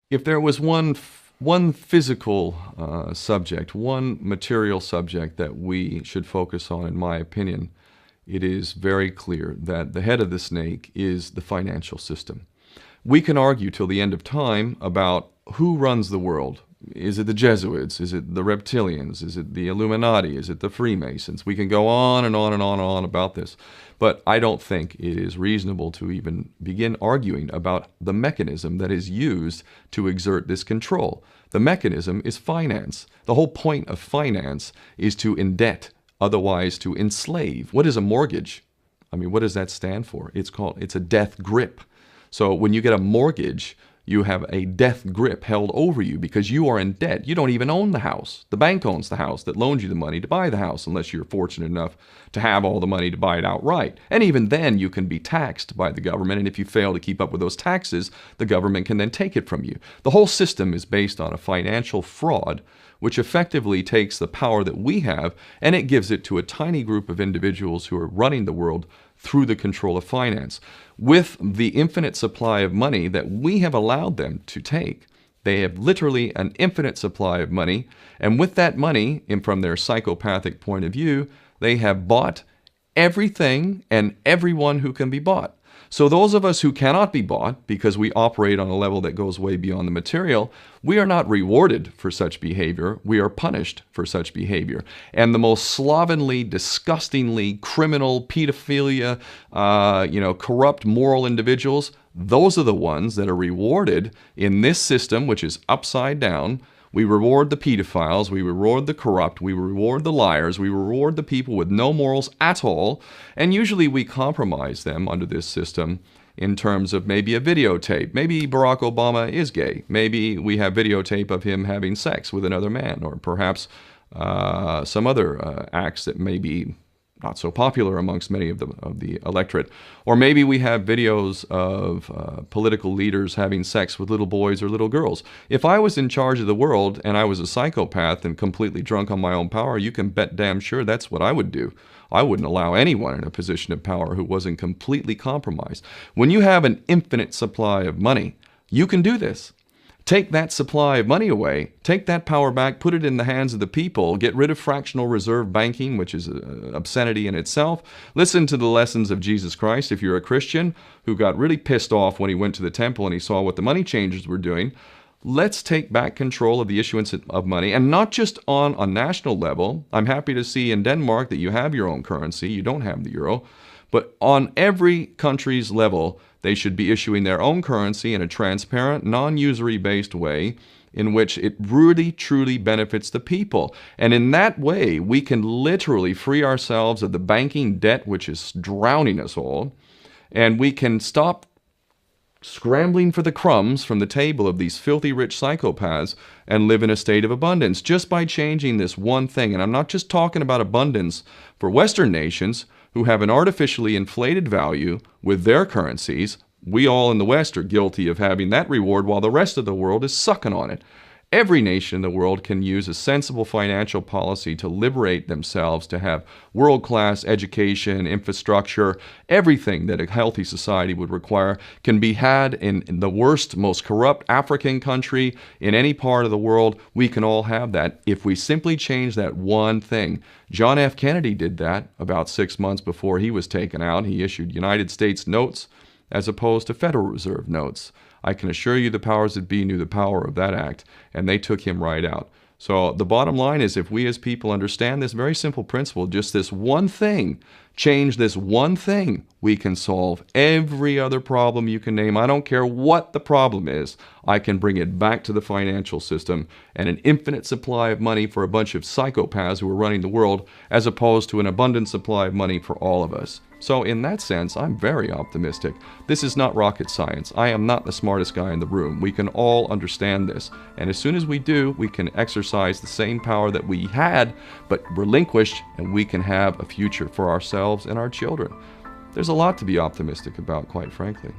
If there was one physical subject, one material subject that we should focus on, in my opinion, it is very clear that the head of the snake is the financial system. We can argue till the end of time about who runs the world. Is it the Jesuits? Is it the reptilians? Is it the Illuminati? Is it the Freemasons? We can go on and on and on and on about this. But I don't think it is reasonable to even begin arguing about the mechanism that is used to exert this control. The mechanism is finance. The whole point of finance is to indebt, otherwise to enslave. What is a mortgage? I mean, what does that stand for? It's a death grip. So when you get a mortgage, you have a death grip held over you because you are in debt. You don't even own the house. The bank owns the house that loaned you the money to buy the house, unless you're fortunate enough to have all the money to buy it outright. And even then, you can be taxed by the government, and if you fail to keep up with those taxes, the government can then take it from you. The whole system is based on a financial fraud, which effectively takes the power that we have and it gives it to a tiny group of individuals who are running the world through the control of finance. With the infinite supply of money that we have allowed them to take, they have literally an infinite supply of money, and with that money, and from their psychopathic point of view, they have bought everything and everyone who can be bought. So those of us who cannot be bought because we operate on a level that goes way beyond the material, we are not rewarded for such behavior. We are punished for such behavior. And the most slovenly, disgustingly criminal, pedophilia, corrupt moral individuals, those are the ones that are rewarded in this system, which is upside down. We reward the pedophiles, we reward the corrupt, we reward the liars, we reward the people with no morals at all, and usually we compromise them under this system in terms of maybe a videotape. Maybe Barack Obama is gay. Maybe we have videotape of him having sex with another man, or perhaps some other acts that may be not so popular amongst many of the electorate. Or maybe we have videos of political leaders having sex with little boys or little girls. If I was in charge of the world and I was a psychopath and completely drunk on my own power, you can bet damn sure that's what I would do. I wouldn't allow anyone in a position of power who wasn't completely compromised. When you have an infinite supply of money, you can do this. Take that supply of money away, take that power back, put it in the hands of the people, get rid of fractional reserve banking, which is an obscenity in itself. Listen to the lessons of Jesus Christ if you're a Christian who got really pissed off when he went to the temple and he saw what the money changers were doing. Let's take back control of the issuance of money, and not just on a national level. I'm happy to see in Denmark that you have your own currency, you don't have the euro, but on every country's level, they should be issuing their own currency in a transparent, non-usury based way in which it really, truly benefits the people. And in that way, we can literally free ourselves of the banking debt which is drowning us all, and we can stop scrambling for the crumbs from the table of these filthy rich psychopaths and live in a state of abundance just by changing this one thing. And I'm not just talking about abundance for Western nations who have an artificially inflated value with their currencies. We all in the West are guilty of having that reward while the rest of the world is sucking on it. Every nation in the world can use a sensible financial policy to liberate themselves, to have world-class education, infrastructure, everything that a healthy society would require can be had in the worst, most corrupt African country, in any part of the world. We can all have that if we simply change that one thing. John F. Kennedy did that about 6 months before he was taken out. He issued United States notes as opposed to Federal Reserve notes. I can assure you the powers that be knew the power of that act, and they took him right out. So the bottom line is, if we as people understand this very simple principle, just this one thing, change this one thing, we can solve every other problem you can name. I don't care what the problem is. I can bring it back to the financial system and an infinite supply of money for a bunch of psychopaths who are running the world, as opposed to an abundant supply of money for all of us. So in that sense, I'm very optimistic. This is not rocket science. I am not the smartest guy in the room. We can all understand this. And as soon as we do, we can exercise the same power that we had, but relinquished, and we can have a future for ourselves and our children. There's a lot to be optimistic about, quite frankly.